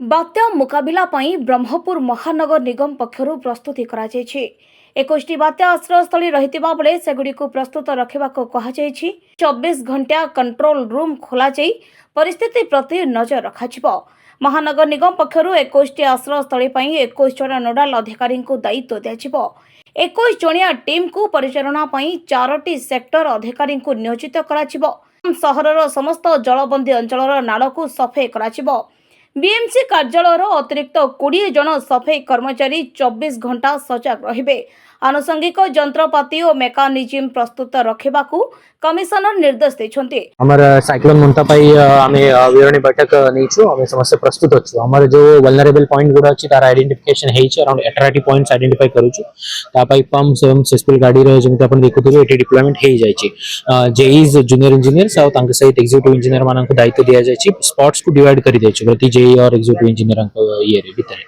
बात्या मुकाबिला पई ब्रह्मपुर महानगर निगम पक्षरु प्रस्तुति करा जायछि। 21 बात्या आश्रयस्थली रहितिबा बेले सेगुडीको प्रस्तुत रखिबाको कहा जायछि। 24 घंटा कंट्रोल रूम खोला जाई परिस्थिति प्रति नजर रखाजिबो। महानगर निगम पक्षरु 21 आश्रयस्थली पई 21 जन नोडाल अधिकारी को दायित्व दियाजिबो। 21 जणिया टीम को परिचालना पई 4टी सेक्टर अधिकारी को नियोजित कराजिबो। सहरर समस्त जलबंदी अंचलर नाल को सफाई कराजिबो। बीएमसी कार्यालयर अतिरिक्त 20 जन सफाई कर्मचारी 24 घंटा सजग रहिबे। आनुषंगिक जंत्रपाति और मेकानिज्म प्रस्तुत रखिबाकू कमिशनर निर्देश दैछन्ते। हमर साइक्लोन मुंता पाई आमे विवरणी बैठक नेछु आमे समस्त प्रस्तुत अछु। हमर जो वल्नरेबल पॉइंट गुडा अछि तार आइडेंटिफिकेशन हेछि अराउंड 18 पॉइंट्स आइडेंटिफाई करूछु। ता पाई पंप्स एवं सिस्पिल गाडी रे जेमिति अपन देखुथिबे एटी डिप्लॉयमेंट हेइ जायछि। जेईज जूनियर इंजीनियर्स आ तांके सहित एग्जीक्यूटिव इंजीनियर मानन को दायित्व दिया जायछि। स्पॉट्स को डिवाइड करि दैछु प्रति जेई और एग्जीक्यूटिव इंजीनियर ये रे भितरे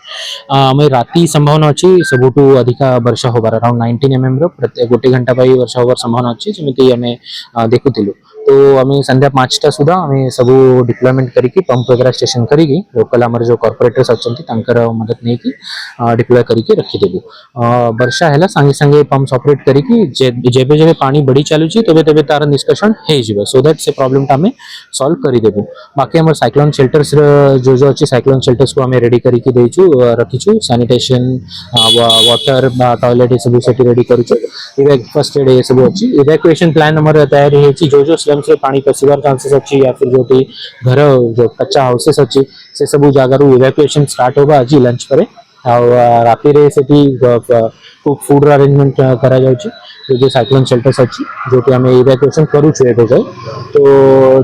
आमे राती संभावना अछि सबुटु अधिका वर्षा होबार अराउंड 19 mm रो प्रति गोटे घंटा पाई वर्षा होबार संभावना अछि जेमिति आमे देखुथिलु। तो आम संध्या 5टा सुधा आम सब डिप्लॉयमेंट करिकी पंप वगैरह स्टेशन करिकी लोकल आमर जो कॉर्पोरेटर्स अच्छा मदद नहीं कि डिप्लॉय करिकी रखीदेबू। वर्षा है सांगे सांगे पंप्स ऑपरेट करिकी जेबे जेबे पानी बढ़ी चलुची तबे तबे तार निष्कासन हो जिवो सो दैट से प्रॉब्लम आम सॉल्व करिदेबू। बाकी आम साइक्लोन शेल्टर्स जो जो अच्छी साइक्लोन शेल्टर्स को आम रेडी करिकी देइछु रखीछु। सैनिटेशन वाटर टॉयलेट ये सब सेठी रेडी करूछु। फर्स्ट एड ये सब अच्छी इवैक्यूएशन प्लान हमर तैयारी हेछि। जो जो स्लम्स रे पानी पसिबार चांसेस अच्छी या फिर जो घर जो कच्चा हाउसेस अच्छी से सब जगार इवैक्यूएशन स्टार्ट होगा आज लंच पर राति रे सेठी कुक फूड अरेंजमेंट करा जाउछि। जो साइक्लोन शेल्टर्स अच्छी जो कि आम इवैक्यूएशन करूछु एबे जाय तो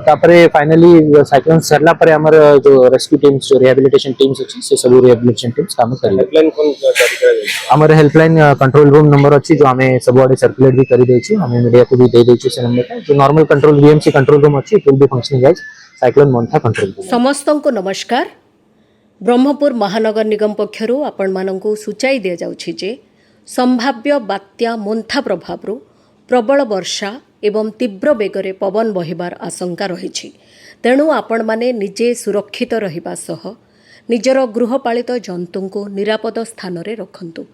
तापरे फाइनली साइक्लोन सरला परे हमर जो रेस्क्यू टीम्स जो रिहैबिलिटेशन टीम्स अच्छी से सब रिहैबिलिटेशन टीम्स काम करी। हेल्पलाइन कोन जारी करा जाय हमर हेल्पलाइन कंट्रोल रूम नंबर अच्छी जो आम सब आड़े सर्कुलेट भी करी देछि। आम मीडिया को भी दे देछि से नंबर जो normal control BMC control room अच्छी it will be functioning as cyclone Montha control room. समस्तंको नमस्कार। ब्रह्मपुर महानगर निगम पक्षरु आपण मानंकु सूचाई दिया जाउछि जे संभाव्य बात्या मोंथा प्रभावरु प्रबल वर्षा एवं तीव्र बेगरे पवन बहिबार आशंका रहिछि। तेणु आपण माने निजे सुरक्षित रहिबा सह निजर गृहपालित जंतुंको निरापद स्थान रे रखंतु।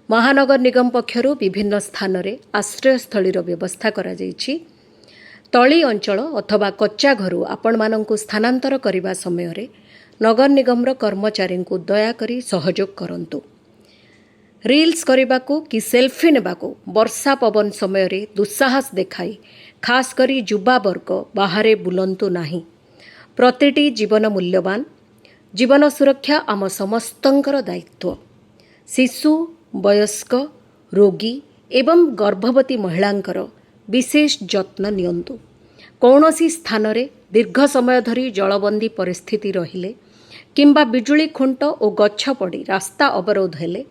महानगर निगम पक्षरु विभिन्न स्थान रे आश्रयस्थलीर व्यवस्था करा जाइछि। तली अंचल अथवा कच्चा घरु आपण मानंकु स्थानांतर करिबा समय रे नगर निगमर कर्मचारी को दयाकरी सहयोग करंतु। रील्स करबाकू कि सेल्फी नेबाकू वर्षा पवन समय रे दुस्साहस देखाई खास करी युवा वर्ग बाहरे बुलंतु नाही। प्रतिटी जीवन मूल्यवान। जीवन सुरक्षा आम समस्तंकर दायित्व। शिशु वयस्क रोगी एवं गर्भवती महिलांकर विशेष जत्न नियंतु। कौनसी स्थान रे दीर्घ समय धरी जलबंदी परिस्थिति रहिले किंबा बिजुली खुंट और गछ पड़ी रास्ता अवरोध हेले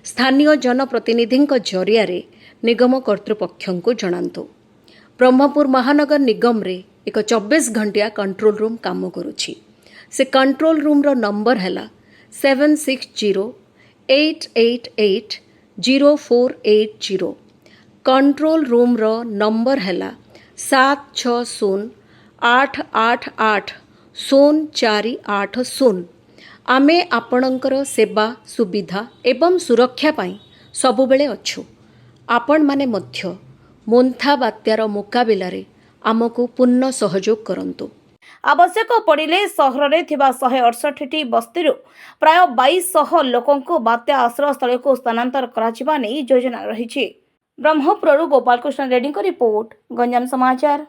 स्थानीय जनप्रतिनिधि जरिया रे निगम कर्तृपक्षों को जणांतु। ब्रह्मपुर महानगर निगम रे एक 24 घंटिया कंट्रोल रूम काम करुछि। से कंट्रोल रूम रो नंबर हैला 7608880480। कंट्रोल रूम रो नंबर हैला 7608880480। आमे आपणकर सेवा सुविधा एवं सुरक्षा पाई सबुबेले अच्छु। आपण माने मध्य मोंथा बात्यार मुकाबिला रे आमको पूर्ण सहयोग करंतु। आवश्यक पड़िले सहर रे थिबा 168 बस्तीरु प्राय 2200 लोकंको बात्या आश्रयस्थल को स्थानांतर कराजिबा नै योजना रहिछि। ब्रह्मपुररु गोपाल कृष्ण रेड्डी को रिपोर्ट, गंजाम समाचार।